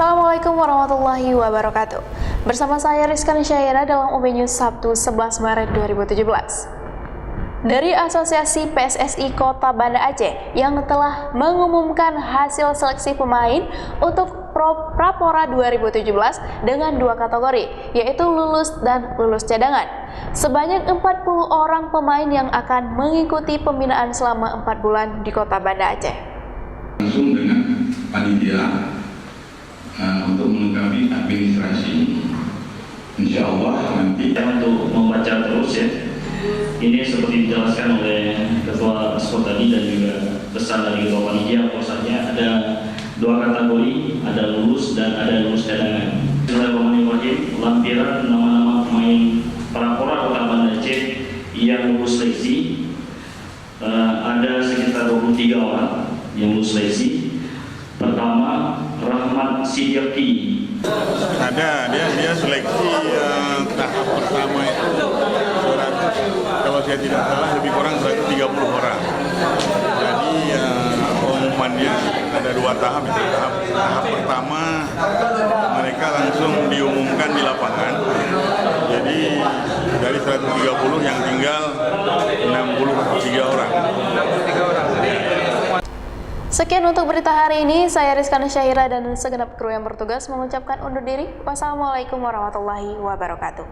Assalamualaikum warahmatullahi wabarakatuh. Bersama saya Rizkan Syaira dalam UB News Sabtu 11 Maret 2017. Dari Asosiasi PSSI Kota Banda Aceh yang telah mengumumkan hasil seleksi pemain untuk Prapora 2017 dengan dua kategori, yaitu lulus dan lulus cadangan. Sebanyak 40 orang pemain yang akan mengikuti pembinaan selama 4 bulan di Kota Banda Aceh. Langsung dengan panitia untuk melengkapi administrasi. Insya Allah nanti untuk membaca terus ya. Ini seperti dijelaskan oleh Ketua Asko tadi dan juga pesan dari Ketua Panitia, bahwasanya ada dua kategori, ada lulus dan ada lulus cadangan. Bismillahirrahmanirrahim. Lampiran nama-nama pemain Prapora Kota Banda Aceh yang lulus seleksi ada sekitar 23 orang yang lulus seleksi. Pertama, Rahmat Sidiaki. Ada dia seleksi tahap pertama itu 100, kalau saya tidak salah lebih kurang 130 orang. Jadi pengumumannya ada dua tahap itu. Tahap pertama mereka langsung diumumkan di lapangan. Jadi dari 130 yang tinggal 63 orang. Sekian untuk berita hari ini, saya Rizkan Syaira dan segenap kru yang bertugas mengucapkan undur diri. Wassalamualaikum warahmatullahi wabarakatuh.